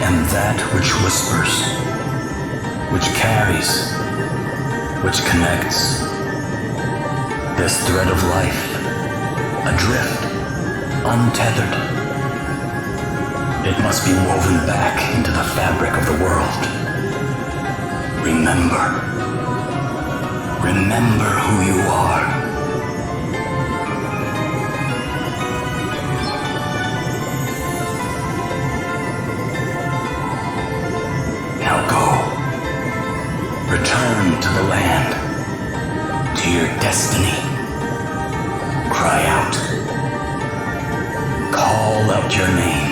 am that which whispers, which carries, which connects. This thread of life, adrift, untethered. It must be woven back into the fabric of the world. Remember. Remember who you are. Now go. Return to the land, to your destiny. Cry out. Call out your name.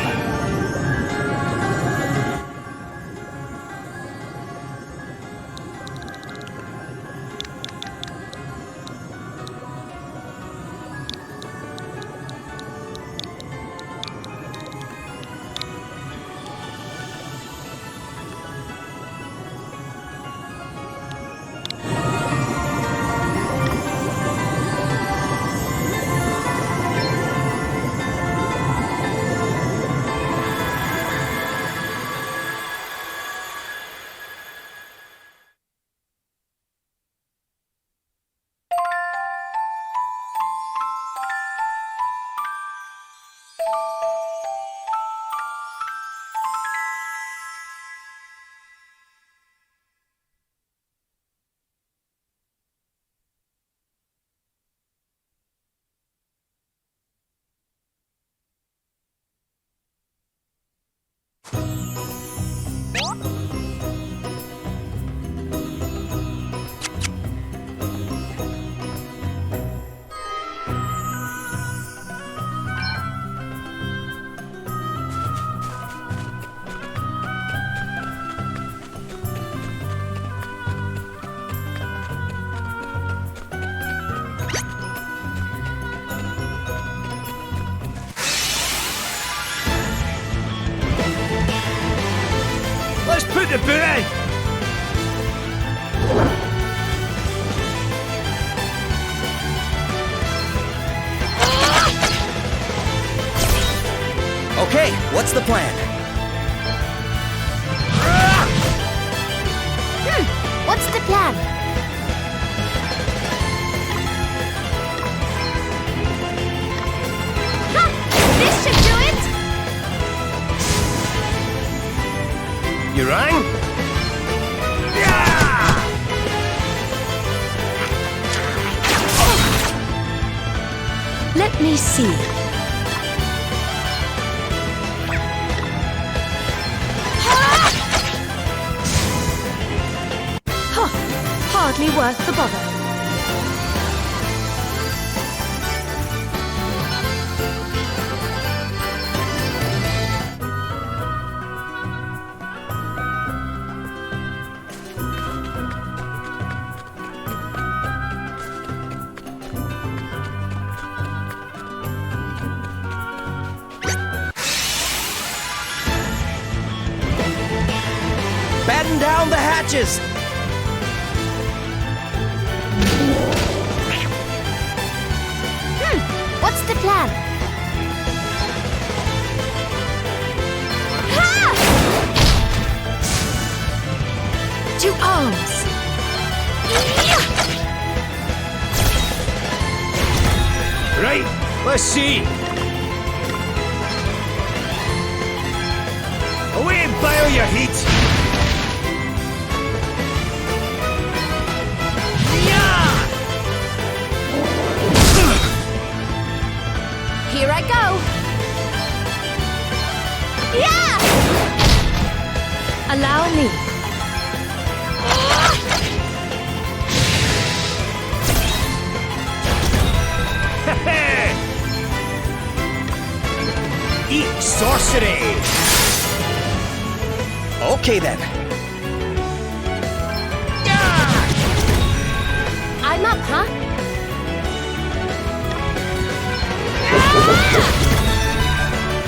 Put the boot in! Okay, what's the plan? What's the plan? Ha! This should do it! You rang? Let me see. Huh, hardly worth the bother. Batten down the hatches! What's the plan? Ha! To arms! Right, let's see. Away and bile your heat! Here I go! Yeah! Allow me. Eat sorcery! Okay then. I'm up, huh?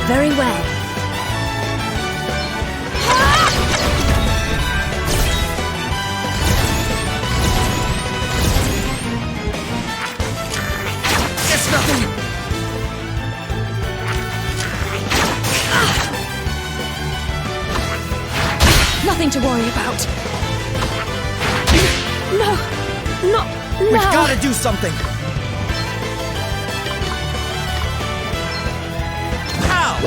Very well. It's nothing. nothing to worry about. No. We've gotta do something! Ow!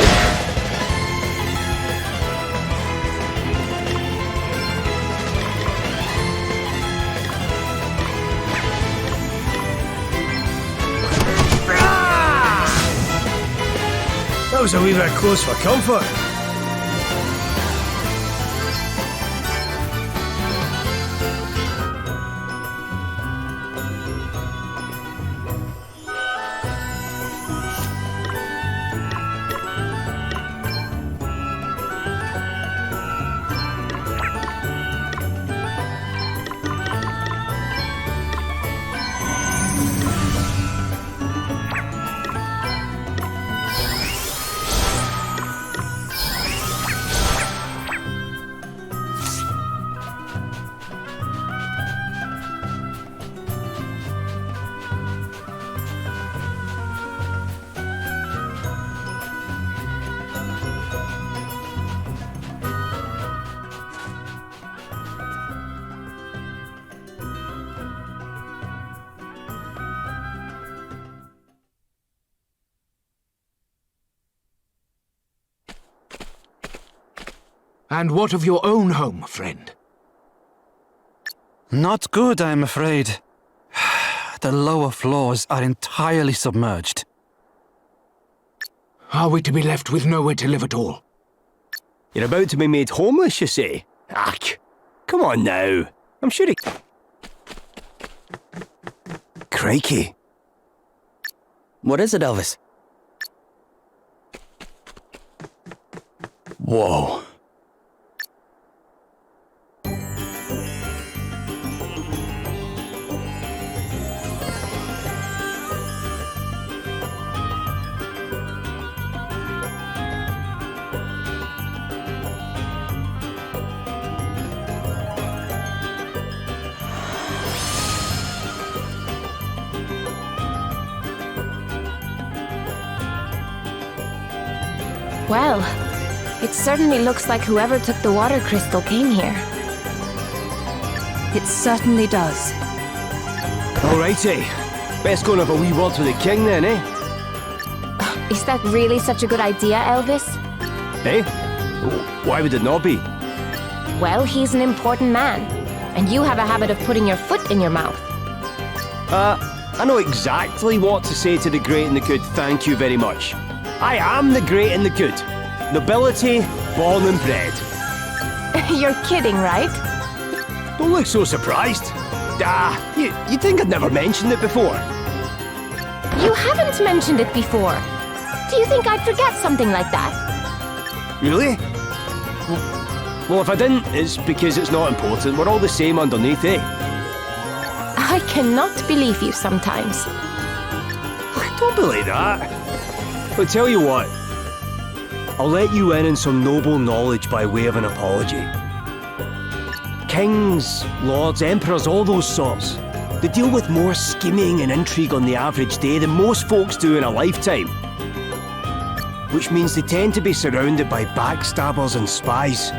That was a wee bit close for comfort. And what of your own home, friend? Not good, I'm afraid. The lower floors are entirely submerged. Are we to be left with nowhere to live at all? You're about to be made homeless, you say? Ach, come on now. I'm sure he... Crikey. What is it, Elvis? Whoa. Well, it certainly looks like whoever took the water crystal came here. It certainly does. Alrighty. Best go and have a wee word with the king then, eh? Is that really such a good idea, Elvis? Eh? Why would it not be? Well, he's an important man, and you have a habit of putting your foot in your mouth. I know exactly what to say to the great and the good, thank you very much. I am the great and the good. Nobility, born and bred. You're kidding, right? Don't look so surprised. You think I'd never mentioned it before? You haven't mentioned it before. Do you think I'd forget something like that? Really? Well, if I didn't, it's because it's not important. We're all the same underneath, eh? I cannot believe you sometimes. Don't believe that. But tell you what, I'll let you in on some noble knowledge by way of an apology. Kings, lords, emperors, all those sorts, they deal with more scheming and intrigue on the average day than most folks do in a lifetime. Which means they tend to be surrounded by backstabbers and spies.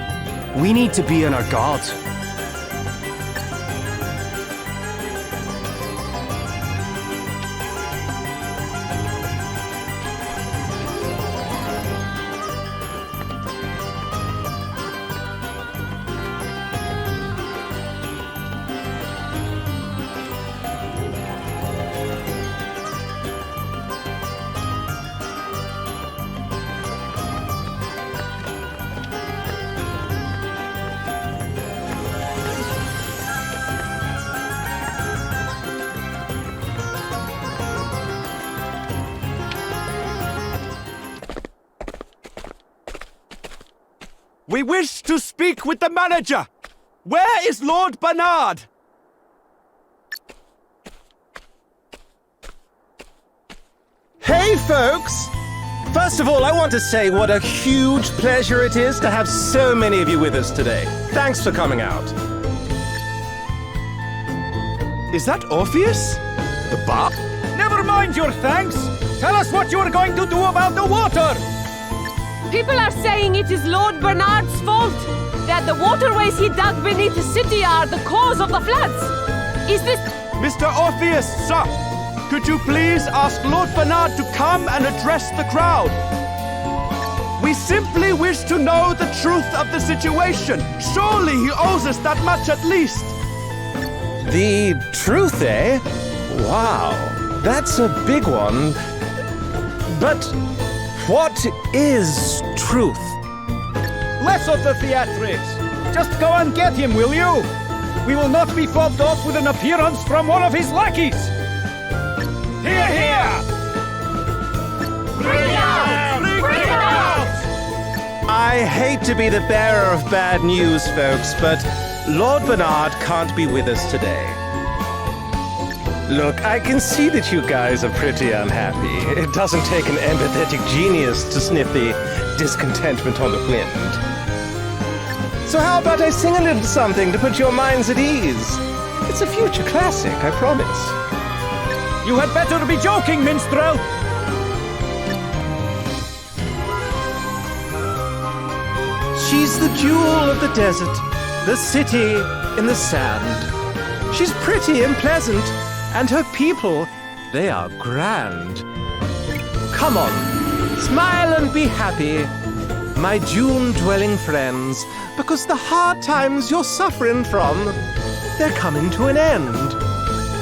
We need to be on our guard. We wish to speak with the manager. Where is Lord Bernard? Hey, folks! First of all, I want to say what a huge pleasure it is to have so many of you with us today. Thanks for coming out. Is that Orpheus? The bar? Never mind your thanks. Tell us what you are going to do about the water. People are saying it is Lord Bernard's fault. that the waterways he dug beneath the city are the cause of the floods. Is this... Mr. Orpheus, sir, could you please ask Lord Bernard to come and address the crowd? We simply wish to know the truth of the situation. Surely he owes us that much at least. The truth, eh? Wow, that's a big one. But what is truth? Less of the theatrics. Just go and get him, will you? We will not be fobbed off with an appearance from one of his lackeys. Here, here! Bring it out! Bring it out! I hate to be the bearer of bad news, folks, but Lord Bernard can't be with us today. Look, I can see that you guys are pretty unhappy. It doesn't take an empathetic genius to sniff the discontentment on the wind. So how about I sing a little something to put your minds at ease? It's a future classic, I promise. You had better be joking, minstrel! She's the jewel of the desert, the city in the sand. She's pretty and pleasant, and her people, they are grand. Come on, smile and be happy, my June-dwelling friends, because the hard times you're suffering from, they're coming to an end.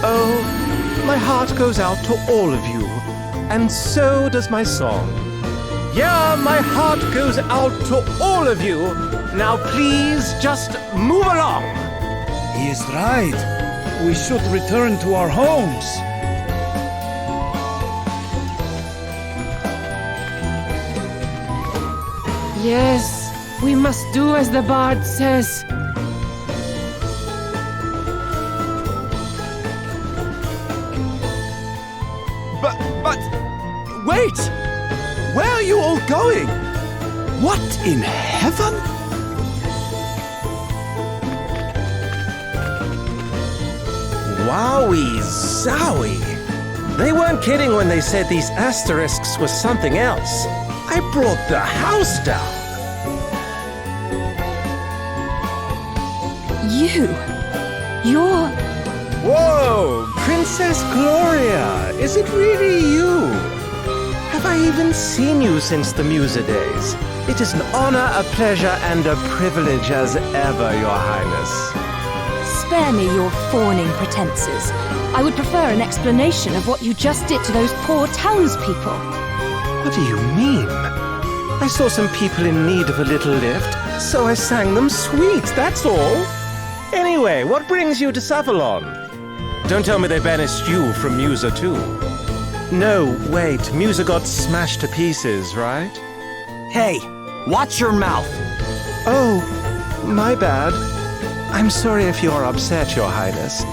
Oh, my heart goes out to all of you, and so does my song. Yeah, my heart goes out to all of you. Now please just move along. He is right. We should return to our homes. Yes, we must do as the bard says. But, wait! Where are you all going? What in heaven? Wowie zowie. They weren't kidding when they said these asterisks were something else. I brought the house down. You're... Whoa, Princess Gloria, is it really you? Have I even seen you since the Musa days? It is an honor, a pleasure, and a privilege as ever, Your Highness. Spare me your fawning pretenses. I would prefer an explanation of what you just did to those poor townspeople. What do you mean? I saw some people in need of a little lift, so I sang them sweet, that's all. Anyway, what brings you to Savalon? Don't tell me they banished you from Musa too. No, wait, Musa got smashed to pieces, right? Hey, watch your mouth. Oh, my bad. I'm sorry if you're upset, Your Highness.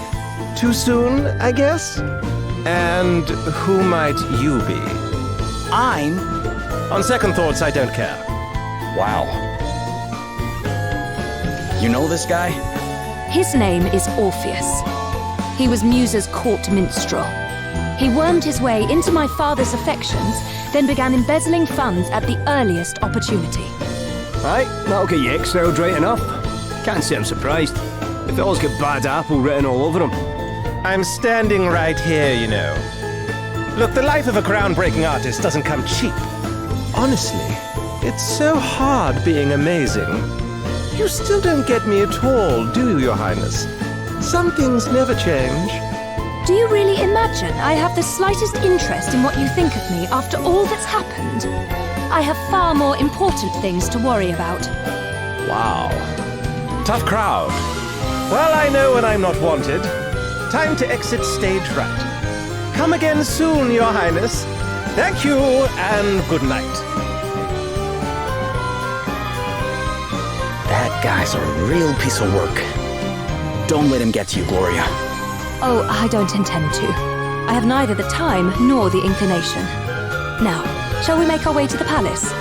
Too soon, I guess? And who might you be? I'm... On second thoughts, I don't care. Wow. You know this guy? His name is Orpheus. He was Musa's court minstrel. He wormed his way into my father's affections, then began embezzling funds at the earliest opportunity. Aye, that'll get you exiled right enough. Can't say I'm surprised. The fellow's got bad apple written all over him. I'm standing right here, you know. Look, the life of a groundbreaking artist doesn't come cheap. Honestly, it's so hard being amazing. You still don't get me at all, do you, Your Highness? Some things never change. Do you really imagine I have the slightest interest in what you think of me after all that's happened? I have far more important things to worry about. Wow. Tough crowd. Well, I know when I'm not wanted. Time to exit stage right. Come again soon, Your Highness. Thank you, and good night. That guy's a real piece of work. Don't let him get to you, Gloria. Oh, I don't intend to. I have neither the time nor the inclination. Now, shall we make our way to the palace?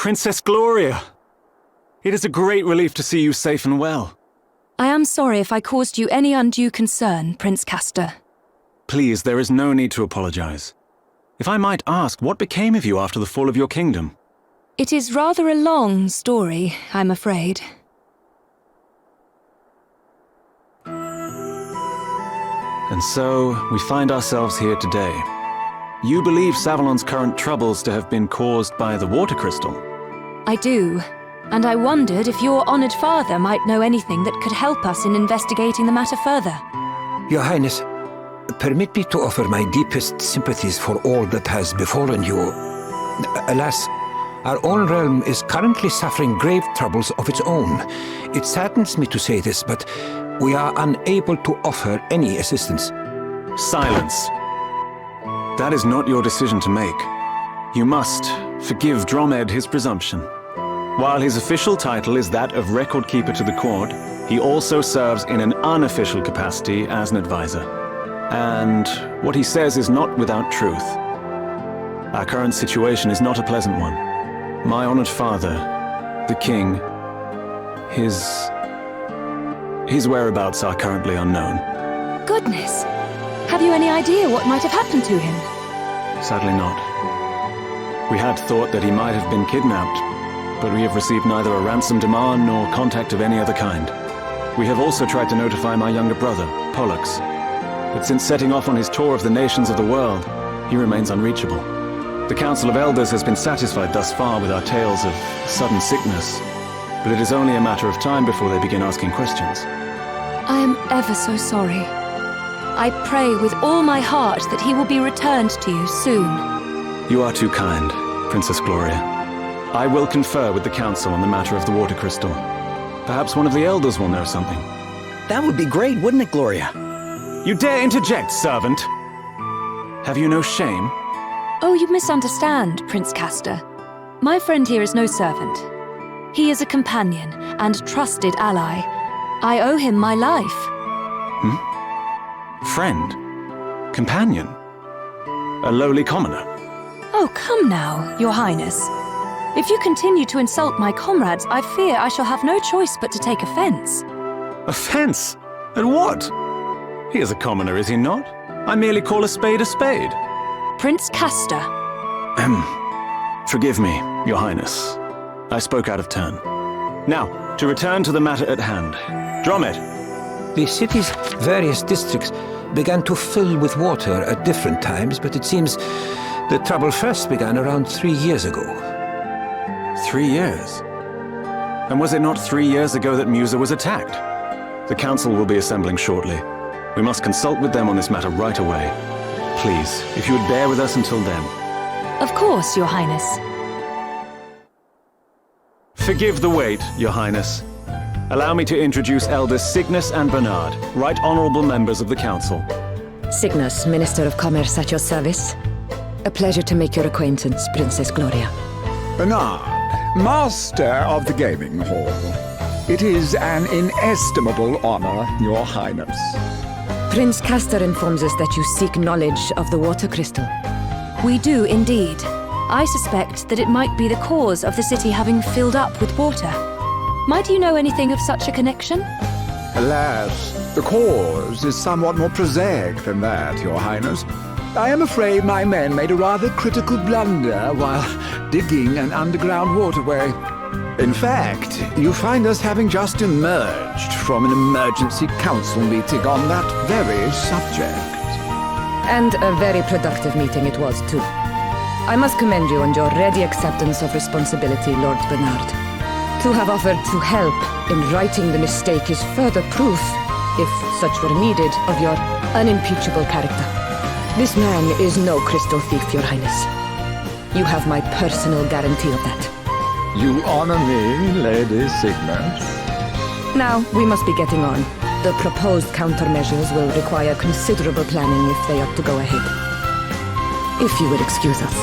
Princess Gloria! It is a great relief to see you safe and well. I am sorry if I caused you any undue concern, Prince Castor. Please, there is no need to apologize. If I might ask, what became of you after the fall of your kingdom? It is rather a long story, I'm afraid. And so, we find ourselves here today. You believe Savalon's current troubles to have been caused by the water crystal? I do, and I wondered if your honored father might know anything that could help us in investigating the matter further. Your Highness, permit me to offer my deepest sympathies for all that has befallen you. Alas, our own realm is currently suffering grave troubles of its own. It saddens me to say this, but we are unable to offer any assistance. Silence. That is not your decision to make. You must forgive Dromed his presumption. While his official title is that of Record Keeper to the court, he also serves in an unofficial capacity as an advisor. And what he says is not without truth. Our current situation is not a pleasant one. My honored father, the king, his whereabouts are currently unknown. Goodness! Have you any idea what might have happened to him? Sadly not. We had thought that he might have been kidnapped, but we have received neither a ransom demand nor contact of any other kind. We have also tried to notify my younger brother, Pollux, but since setting off on his tour of the nations of the world, he remains unreachable. The Council of Elders has been satisfied thus far with our tales of sudden sickness, but it is only a matter of time before they begin asking questions. I am ever so sorry. I pray with all my heart that he will be returned to you soon. You are too kind, Princess Gloria. I will confer with the Council on the matter of the water crystal. Perhaps one of the Elders will know something. That would be great, wouldn't it, Gloria? You dare interject, servant! Have you no shame? Oh, you misunderstand, Prince Castor. My friend here is no servant. He is a companion and trusted ally. I owe him my life. Friend? Companion? A lowly commoner? Oh, come now, Your Highness. If you continue to insult my comrades, I fear I shall have no choice but to take offense. Offense? At what? He is a commoner, is he not? I merely call a spade a spade. Prince Castor. Forgive me, Your Highness. I spoke out of turn. Now, to return to the matter at hand. Dromed! The city's various districts began to fill with water at different times, but it seems the trouble first began around 3 years ago. 3 years? And was it not 3 years ago that Musa was attacked? The Council will be assembling shortly. We must consult with them on this matter right away. Please, if you would bear with us until then. Of course, Your Highness. Forgive the wait, Your Highness. Allow me to introduce Elders Cygnus and Bernard, right honorable members of the Council. Cygnus, Minister of Commerce at your service. A pleasure to make your acquaintance, Princess Gloria. Bernard, Master of the Gaming Hall. It is an inestimable honor, Your Highness. Prince Castor informs us that you seek knowledge of the water crystal. We do indeed. I suspect that it might be the cause of the city having filled up with water. Might you know anything of such a connection? Alas, the cause is somewhat more prosaic than that, Your Highness. I am afraid my men made a rather critical blunder while digging an underground waterway. In fact, you find us having just emerged from an emergency council meeting on that very subject. And a very productive meeting it was, too. I must commend you on your ready acceptance of responsibility, Lord Bernard. To have offered to help in righting the mistake is further proof, if such were needed, of your unimpeachable character. This man is no crystal thief, Your Highness. You have my personal guarantee of that. You honor me, Lady Cygnus. Now, we must be getting on. The proposed countermeasures will require considerable planning if they are to go ahead. If you would excuse us.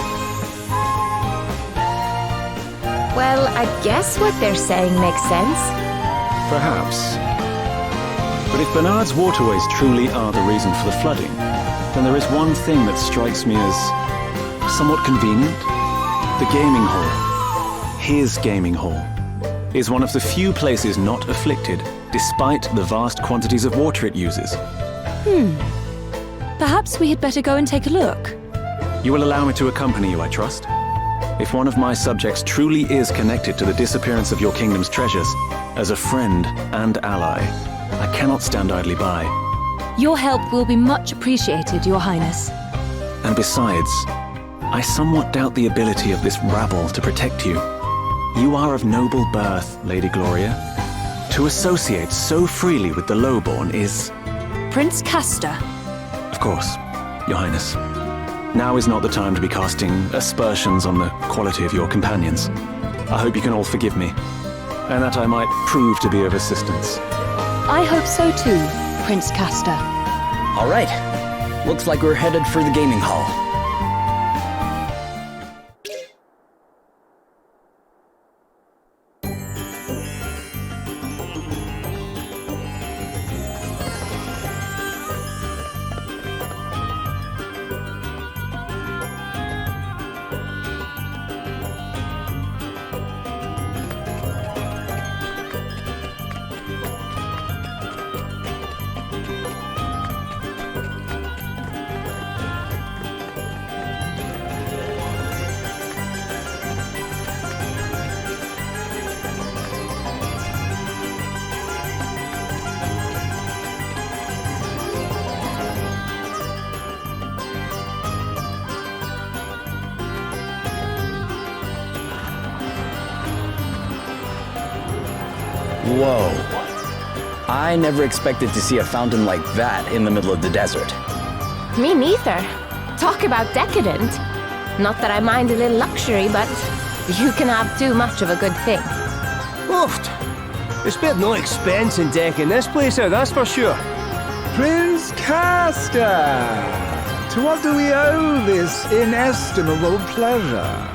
Well, I guess what they're saying makes sense. Perhaps. But if Bernard's waterways truly are the reason for the flooding, then there is one thing that strikes me as somewhat convenient. The gaming hall. his gaming hall, is one of the few places not afflicted, despite the vast quantities of water it uses. Perhaps we had better go and take a look. You will allow me to accompany you, I trust? If one of my subjects truly is connected to the disappearance of your kingdom's treasures, as a friend and ally, I cannot stand idly by. Your help will be much appreciated, Your Highness. And besides, I somewhat doubt the ability of this rabble to protect you. You are of noble birth, Lady Gloria. To associate so freely with the lowborn is... Prince Castor. Of course, Your Highness. Now is not the time to be casting aspersions on the quality of your companions. I hope you can all forgive me, and that I might prove to be of assistance. I hope so too, Prince Castor. All right. Looks like we're headed for the gaming hall. Whoa. I never expected to see a fountain like that in the middle of the desert. Me neither. Talk about decadent. Not that I mind a little luxury, but you can have too much of a good thing. Oofed. There's been no expense in decking this place out, that's for sure. Prince Castor! To what do we owe this inestimable pleasure?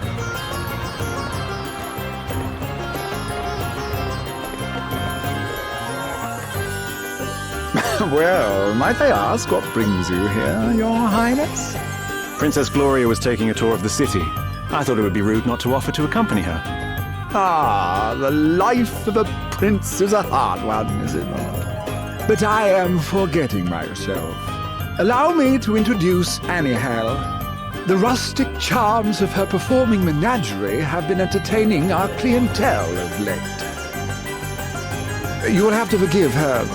Well, might I ask what brings you here, Your Highness? Princess Gloria was taking a tour of the city. I thought it would be rude not to offer to accompany her. Ah, the life of a prince is a hard one, is it not? But I am forgetting myself. Allow me to introduce Annie Hale. The rustic charms of her performing menagerie have been entertaining our clientele of late. You will have to forgive her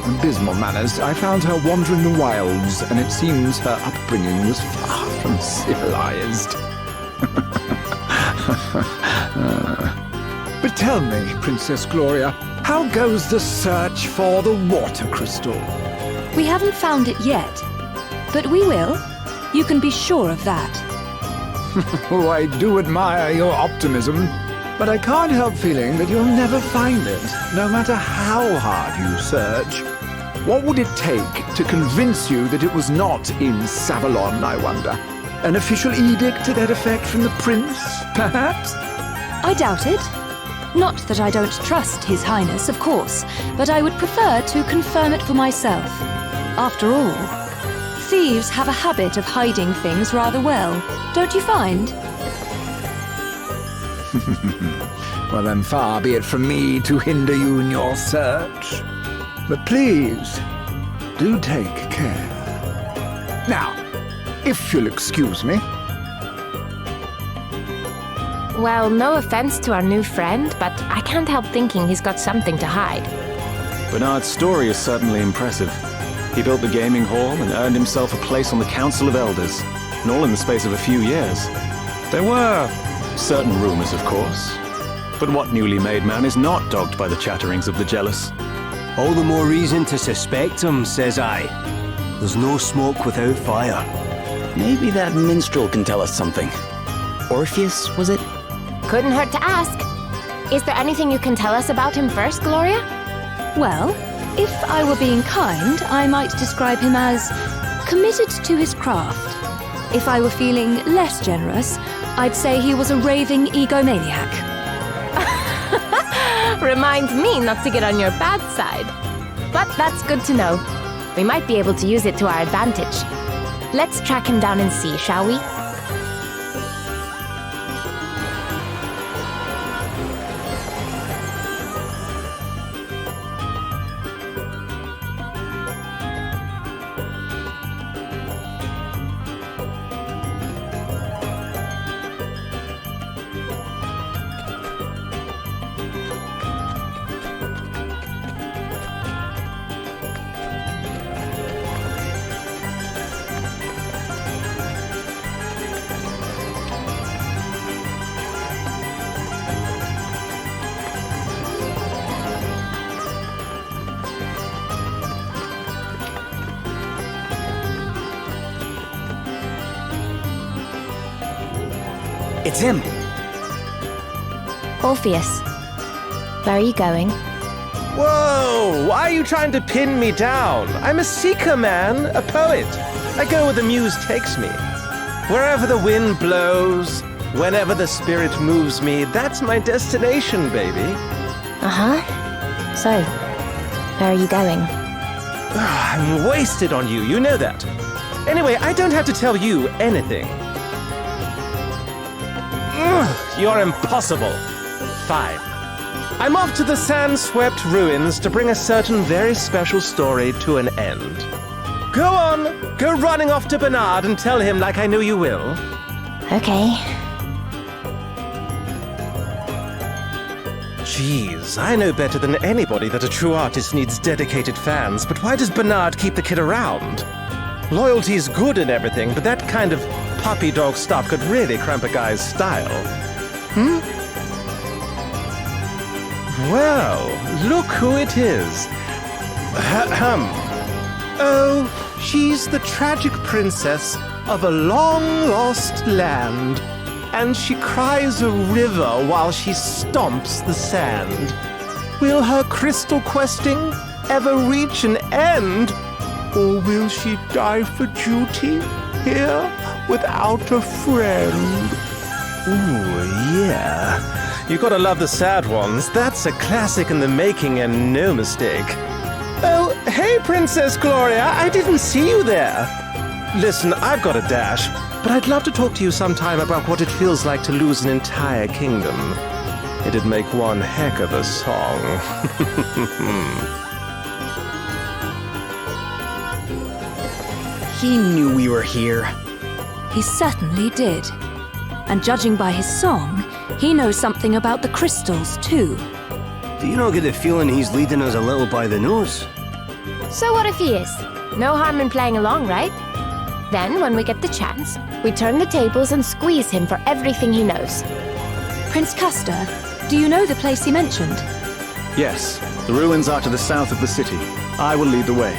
abysmal manners. I found her wandering the wilds, and it seems her upbringing was far from civilized. But tell me, Princess Gloria, how goes the search for the water crystal? We haven't found it yet, but we will. You can be sure of that. Oh, I do admire your optimism, but I can't help feeling that you'll never find it, no matter how hard you search. What would it take to convince you that it was not in Savalon, I wonder? An official edict to that effect from the prince, perhaps? I doubt it. Not that I don't trust His Highness, of course, but I would prefer to confirm it for myself. After all, thieves have a habit of hiding things rather well, don't you find? Well, then far be it from me to hinder you in your search. But please, do take care. Now, if you'll excuse me. Well, no offense to our new friend, but I can't help thinking he's got something to hide. Bernard's story is certainly impressive. He built the gaming hall and earned himself a place on the Council of Elders, and all in the space of a few years. There were certain rumors, of course. But what newly made man is not dogged by the chatterings of the jealous? All the more reason to suspect him, says I. There's no smoke without fire. Maybe that minstrel can tell us something. Orpheus, was it? Couldn't hurt to ask. Is there anything you can tell us about him first, Gloria? Well, if I were being kind, I might describe him as committed to his craft. If I were feeling less generous, I'd say he was a raving egomaniac. Reminds me not to get on your bad side. But that's good to know. We might be able to use it to our advantage. Let's track him down and see, shall we? It's him. Orpheus, where are you going? Whoa! Why are you trying to pin me down? I'm a seeker, man. A poet. I go where the muse takes me. Wherever the wind blows, whenever the spirit moves me, that's my destination, baby. Uh-huh. So, where are you going? I'm wasted on you, you know that. Anyway, I don't have to tell you anything. You're impossible. Fine. I'm off to the sand-swept ruins to bring a certain very special story to an end. Go on, go running off to Bernard and tell him like I know you will. Okay. Jeez, I know better than anybody that a true artist needs dedicated fans, but why does Bernard keep the kid around? Loyalty's good and everything, but that kind of puppy dog stuff could really cramp a guy's style. Well, look who it is. Oh, she's the tragic princess of a long-lost land, and she cries a river while she stomps the sand. Will her crystal questing ever reach an end, or will she die for duty here without a friend? Ooh, yeah. You gotta love the sad ones. That's a classic in the making and no mistake. Oh, hey, Princess Gloria, I didn't see you there. Listen, I've got a dash, but I'd love to talk to you sometime about what it feels like to lose an entire kingdom. It'd make one heck of a song. He knew we were here. He certainly did. And judging by his song, he knows something about the crystals, too. Do you not get the feeling he's leading us a little by the nose? So what if he is? No harm in playing along, right? Then, when we get the chance, we turn the tables and squeeze him for everything he knows. Prince Castor, do you know the place he mentioned? Yes, the ruins are to the south of the city. I will lead the way.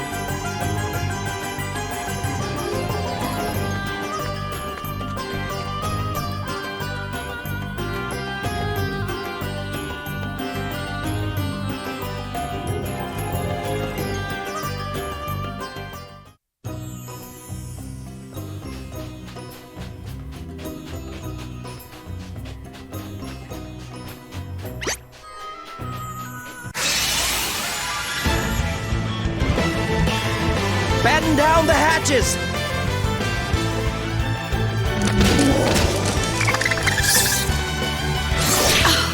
Batten down the hatches!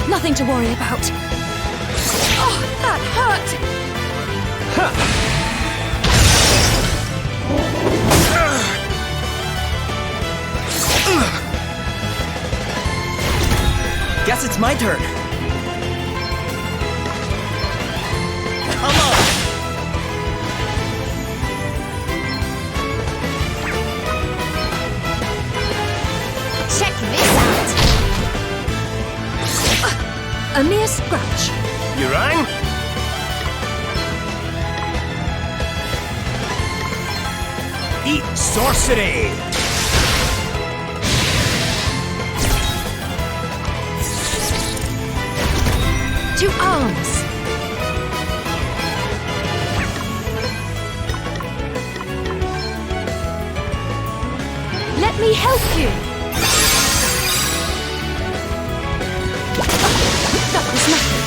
Nothing to worry about. Oh, that hurt! Guess it's my turn. Come on! Check this out! A mere scratch. You rang? Eat sorcery! To arms. Let me help you. That was nothing.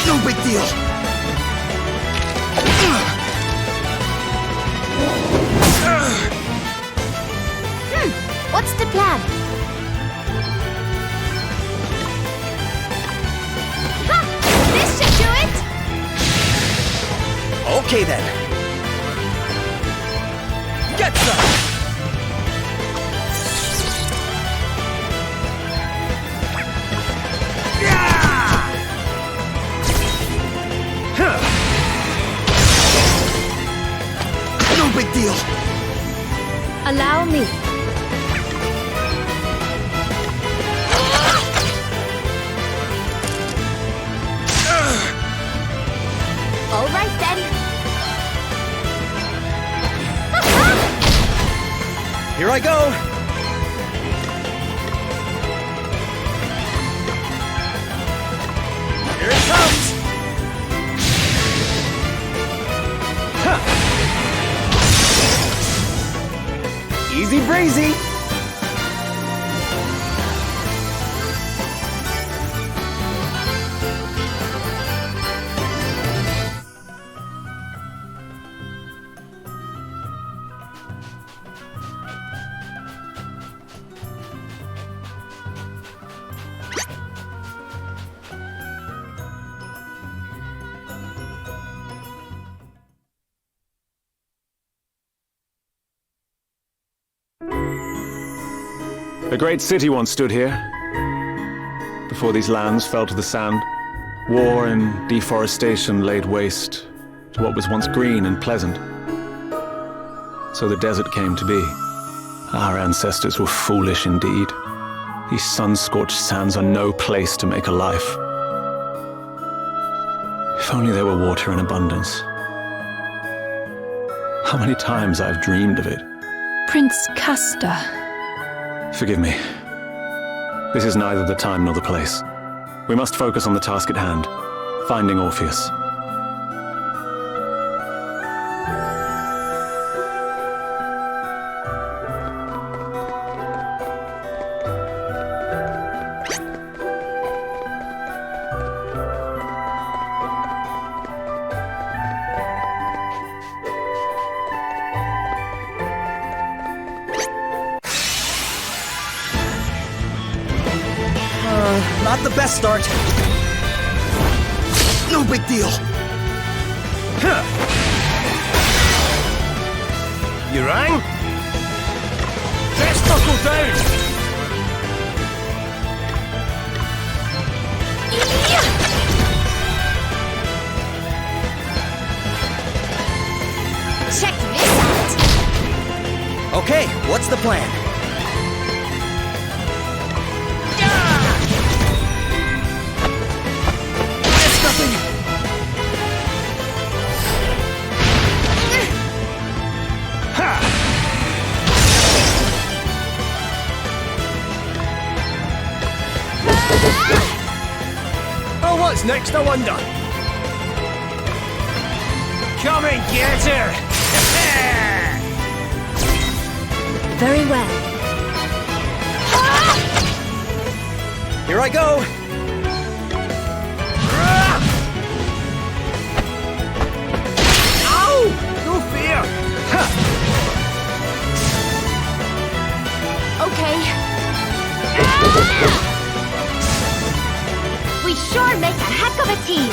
No big deal. What's the plan? Ha! This should do it! Okay then. Get some! No big deal. Allow me. All right then. Here I go! Here it comes! Huh. Easy breezy! A great city once stood here, before these lands fell to the sand. War and deforestation laid waste to what was once green and pleasant. So the desert came to be. Our ancestors were foolish indeed. These sun-scorched sands are no place to make a life. If only there were water in abundance. How many times I've dreamed of it. Prince Castor. Forgive me. This is neither the time nor the place. We must focus on the task at hand, finding Orpheus. Not the best start. No big deal. You rang? Let's buckle down! Check this out! Okay, what's the plan? Oh, what's next, I wonder? Come and get her! Very well. Here I go! Ow! No fear! Okay. We sure make a heck of a team!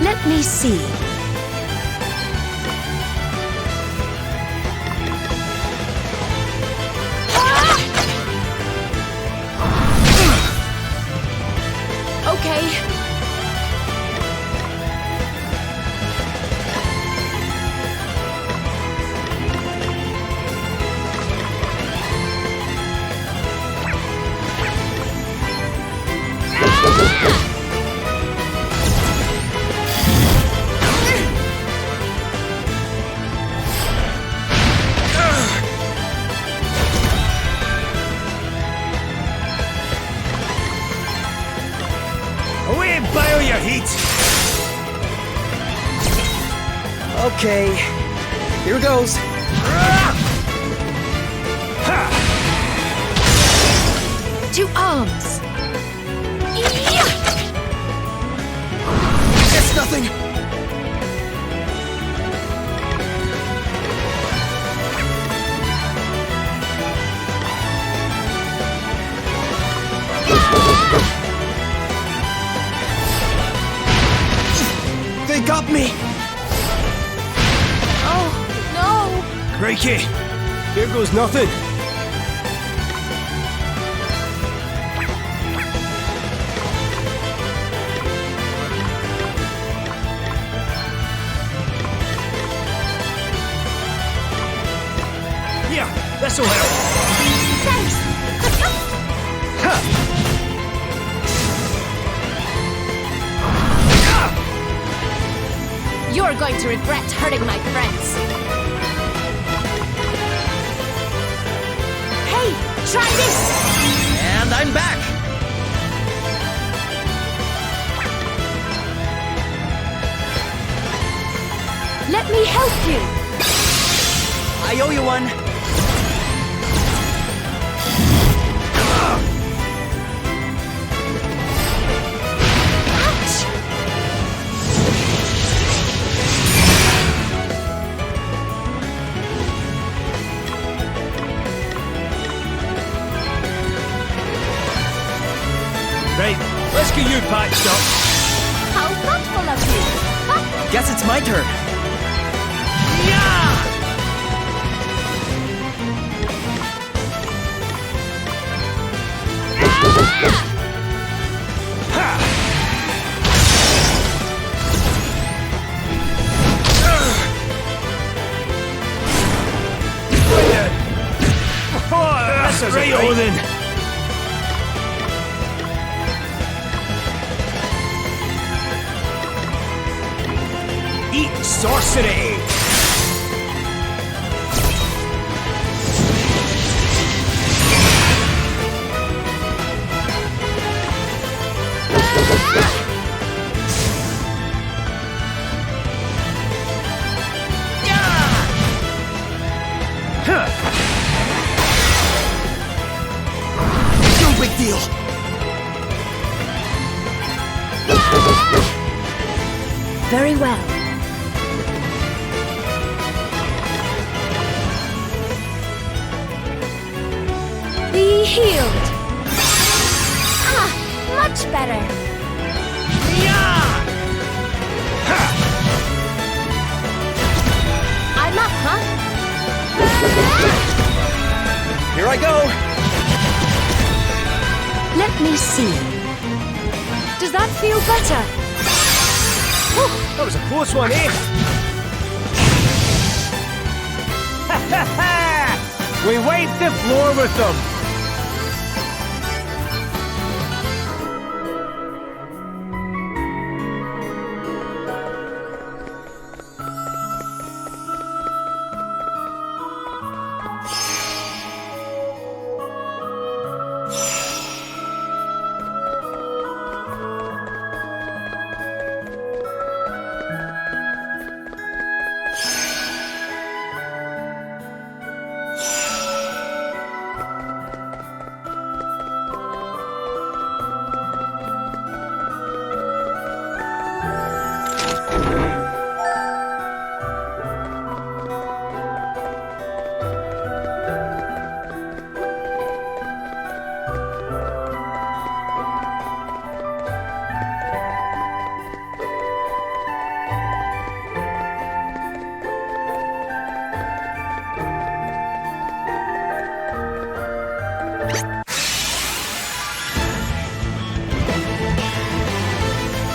Let me see. Okay. Away and bile your heat! Okay, here goes. arms. It's nothing! They got me! Oh, no! Crikey! Here goes nothing. Here, this'll help. Thanks! You're going to regret hurting my friends. Hey, try this! And I'm back! Let me help you! I owe you one! Ouch! Right, let's get you patched up. How thoughtful of you! Huh? Guess it's my turn. This is right, Odin. Eat sorcery! No big deal! Very well. Be healed. Ah, much better. I'm up, huh? Here I go! Let me see. Does that feel better? Whew, that was a close one, eh? We wiped the floor with them.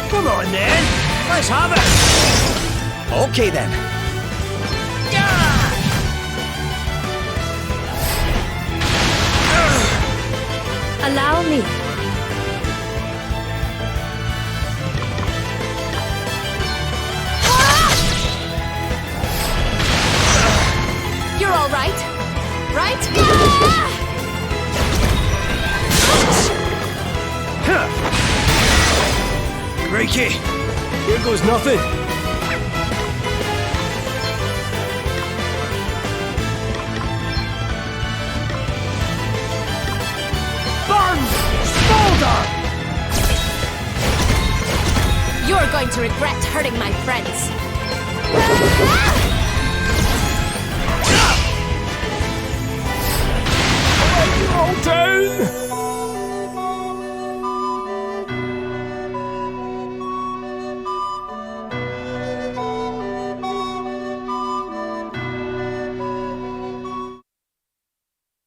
Come on then, let's have it! Okay then. Allow me. You're all right, right? Crikey! Here goes nothing. Burn! You're going to regret hurting my friends.